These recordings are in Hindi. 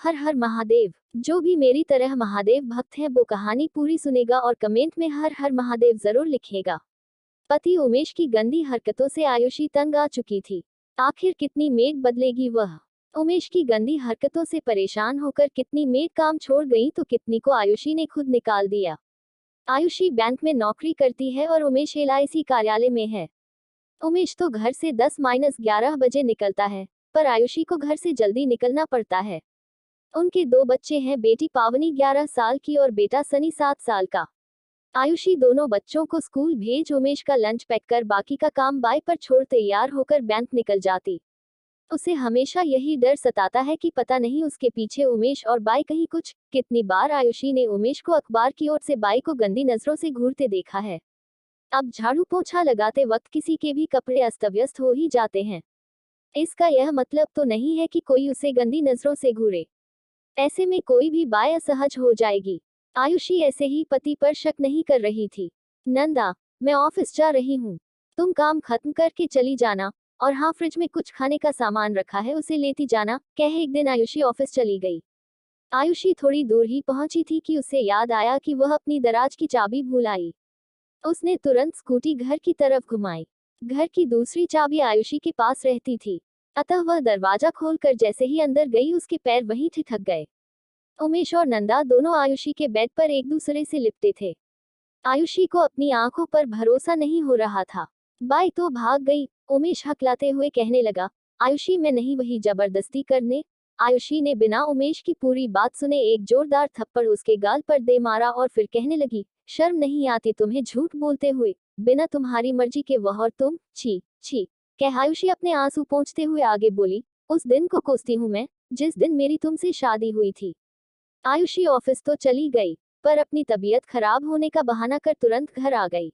हर हर महादेव। जो भी मेरी तरह महादेव भक्त है वो कहानी पूरी सुनेगा और कमेंट में हर हर महादेव जरूर लिखेगा। पति उमेश की गंदी हरकतों से आयुषी तंग आ चुकी थी। आखिर कितनी मेड बदलेगी वह। उमेश की गंदी हरकतों से परेशान होकर कितनी मेड काम छोड़ गई तो कितनी को आयुषी ने खुद निकाल दिया। आयुषी बैंक में नौकरी करती है और उमेश LIC कार्यालय में है। उमेश तो घर से 10-11 बजे निकलता है, पर आयुषी को घर से जल्दी निकलना पड़ता है। उनके 2 बच्चे हैं, बेटी पावनी 11 साल की और बेटा सनी 7 साल का। आयुषी दोनों बच्चों को स्कूल भेज उमेश का लंच पैक कर बाकी का काम बाय पर छोड़ तैयार होकर बैंक निकल जाती। उसे हमेशा यही डर सताता है कि पता नहीं उसके पीछे उमेश और बाई कहीं कुछ। कितनी बार आयुषी ने उमेश को अखबार की ओर से बाई को गंदी नजरों से घूरते देखा है। अब झाड़ू पोछा लगाते वक्त किसी के भी कपड़े अस्त व्यस्त हो ही जाते हैं। इसका यह मतलब तो नहीं है कि कोई उसे गंदी नजरों से घूरे। ऐसे में कोई भी बाई असहज हो जाएगी। आयुषी ऐसे ही पति पर शक नहीं कर रही थी। नंदा, मैं ऑफिस जा रही हूँ, तुम काम खत्म करके चली जाना, और हाँ, फ्रिज में कुछ खाने का सामान रखा है उसे लेती जाना, कह एक दिन आयुषी ऑफिस चली गई। आयुषी थोड़ी दूर ही पहुंची थी कि उसे याद आया कि वह अपनी दराज की चाबी भूल आई। उसने तुरंत स्कूटी घर की तरफ घुमाई। घर की दूसरी चाबी आयुषी के पास रहती थी, अतः वह दरवाजा खोलकर जैसे ही अंदर गई उसके पैर वहीं ठिठक गए। उमेश और नंदा दोनों आयुषी के बेड पर एक दूसरे से लिपटे थे। आयुषी को अपनी आंखों पर भरोसा नहीं हो रहा था। बाई तो भाग गई। उमेश हकलाते हुए कहने लगा, आयुषी मैं नहीं वही जबरदस्ती करने। आयुषी ने बिना उमेश की पूरी बात सुने एक जोरदार थप्पड़ उसके गाल पर दे मारा और फिर कहने लगी, शर्म नहीं आती तुम्हें झूठ बोलते हुए, बिना तुम्हारी मर्जी के वह और तुम, छी छी। कह आयुषी अपने आंसू पोंछते हुए आगे बोली, उस दिन को कोसती हूँ मैं, जिस दिन मेरी तुमसे शादी हुई थी। आयुषी ऑफिस तो चली गई, पर अपनी तबीयत खराब होने का बहाना कर तुरंत घर आ गई।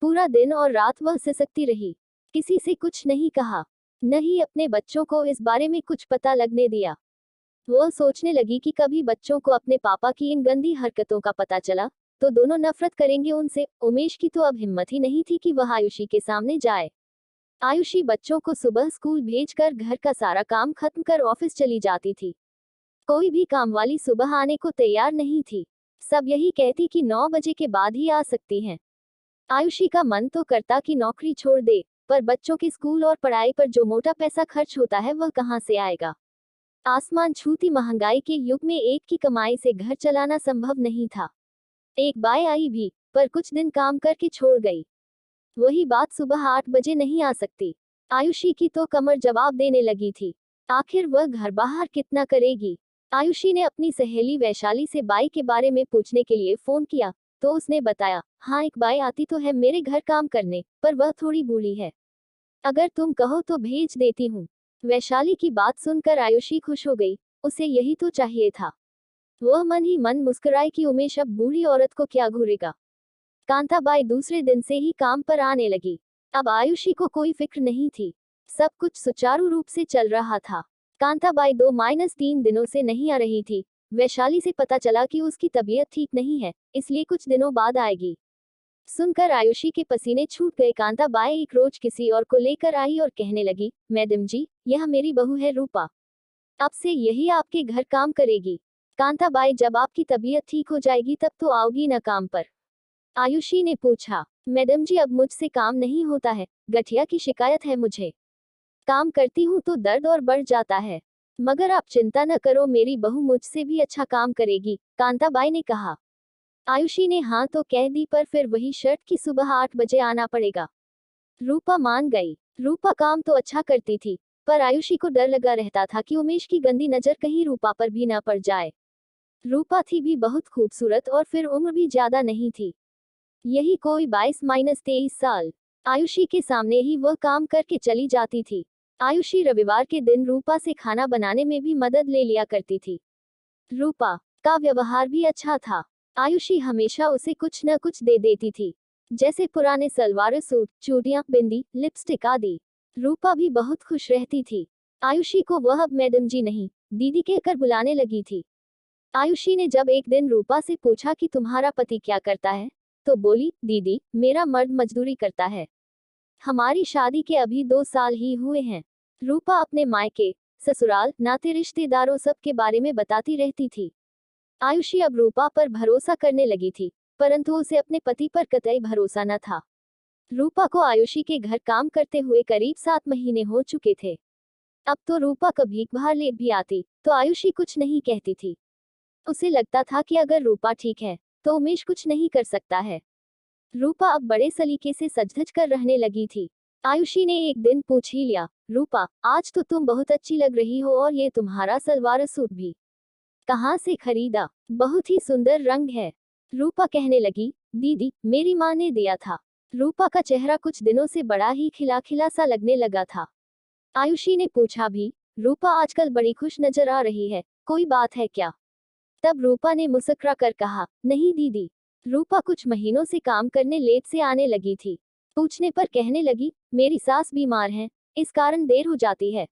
पूरा दिन और रात वह सिसकती रही, किसी से कुछ नहीं कहा, न ही अपने बच्चों को इस बारे में कुछ पता लगने दिया। वह सोचने लगी कि कभी बच्चों को अपने पापा की इन गंदी हरकतों का पता चला तो दोनों नफरत करेंगे उनसे। उमेश की तो अब हिम्मत ही नहीं थी कि वह आयुषी के सामने जाए। आयुषी बच्चों को सुबह स्कूल भेजकर घर का सारा काम खत्म कर ऑफिस चली जाती थी। कोई भी कामवाली सुबह आने को तैयार नहीं थी। सब यही कहती कि 9 बजे के बाद ही आ सकती हैं। आयुषी का मन तो करता कि नौकरी छोड़ दे, पर बच्चों के स्कूल और पढ़ाई पर जो मोटा पैसा खर्च होता है वह कहाँ से आएगा। आसमान छूती महंगाई के युग में एक की कमाई से घर चलाना संभव नहीं था। एक बाई आई भी, पर कुछ दिन काम करके छोड़ गई। वही बात सुबह 8 बजे नहीं आ सकती। आयुषी की तो कमर जवाब देने लगी थी। आखिर वह घर बाहर कितना करेगी। आयुषी ने अपनी सहेली वैशाली से बाई के बारे में पूछने के लिए फोन किया, तो उसने बताया, हाँ एक बाई आती तो है मेरे घर काम करने, पर वह थोड़ी बूढ़ी है, अगर तुम कहो तो भेज देती हूँ। वैशाली की बात सुनकर आयुषी खुश हो गई, उसे यही तो चाहिए था। वह मन ही मन मुस्कुराई कि उमेश अब बूढ़ी औरत को क्या घूरेगा। कांताबाई दूसरे दिन से ही काम पर आने लगी। अब आयुषी को कोई फिक्र नहीं थी, सब कुछ सुचारू रूप से चल रहा था। कांताबाई 2-3 दिनों से नहीं आ रही थी। वैशाली से पता चला कि उसकी तबीयत ठीक नहीं है, इसलिए कुछ दिनों बाद आएगी। सुनकर आयुषी के पसीने छूट गए। कांताबाई एक रोज किसी और को लेकर आई और कहने लगी, मैडम जी, यह मेरी बहू है रूपा, अब से यही आपके घर काम करेगी। कांताबाई, जब आपकी तबीयत ठीक हो जाएगी तब तो आओगी न काम पर। आयुषी ने पूछा, मैडम जी अब मुझसे काम नहीं होता है, गठिया की शिकायत है मुझे। काम करती हूँ तो दर्द और बढ़ जाता है, मगर आप चिंता न करो, मेरी बहू मुझसे भी अच्छा काम करेगी, कांताबाई ने कहा। आयुषी ने हाँ तो कह दी, पर फिर वही शर्त कि सुबह 8 बजे आना पड़ेगा। रूपा मान गई। रूपा काम तो अच्छा करती थी, पर आयुषी को डर लगा रहता था कि उमेश की गंदी नजर कहीं रूपा पर भी न पड़ जाए। रूपा थी भी बहुत खूबसूरत और फिर उम्र भी ज्यादा नहीं थी, यही कोई 22-23 साल। आयुषी के सामने ही वह काम करके चली जाती थी। आयुषी रविवार के दिन रूपा से खाना बनाने में भी मदद ले लिया करती थी। रूपा का व्यवहार भी अच्छा था। आयुषी हमेशा उसे कुछ न कुछ दे देती थी, जैसे पुराने सलवार सूट, चूड़ियां, बिंदी, लिपस्टिक आदि। रूपा भी बहुत खुश रहती थी। आयुषी को वह अब मैडम जी नहीं, दीदी कहकर बुलाने लगी थी। आयुषी ने जब एक दिन रूपा से पूछा कि तुम्हारा पति क्या करता है, तो बोली, दीदी मेरा मर्द मजदूरी करता है, हमारी शादी के अभी 2 साल ही हुए हैं। रूपा अपने मायके ससुराल, नाते रिश्तेदारों सब के बारे में बताती रहती थी। आयुषी अब रूपा पर भरोसा करने लगी थी, परंतु उसे अपने पति पर कतई भरोसा न था। रूपा को आयुषी के घर काम करते हुए करीब 7 महीने हो चुके थे। अब तो रूपा कभी बाहर ले भी आती तो आयुषी कुछ नहीं कहती थी। उसे लगता था कि अगर रूपा ठीक है तो उमेश कुछ नहीं कर सकता है। रूपा अब बड़े सलीके से सज-धज कर रहने लगी थी। आयुषी ने एक दिन पूछ ही लिया, रूपा, आज तो तुम बहुत अच्छी लग रही हो और ये तुम्हारा सलवार सूट भी कहाँ से खरीदा? बहुत ही सुंदर रंग है। रूपा कहने लगी, दीदी, मेरी माँ ने दिया था। रूपा का चेहरा कुछ दिनों से बड़ा ही खिला खिला सा लगने लगा था। आयुषी ने पूछा भी, रूपा आजकल बड़ी खुश नजर आ रही है, कोई बात है क्या? तब रूपा ने मुस्कुरा कर कहा, नहीं दीदी। रूपा कुछ महीनों से काम करने लेट से आने लगी थी। पूछने पर कहने लगी, मेरी सास बीमार है, इस कारण देर हो जाती है।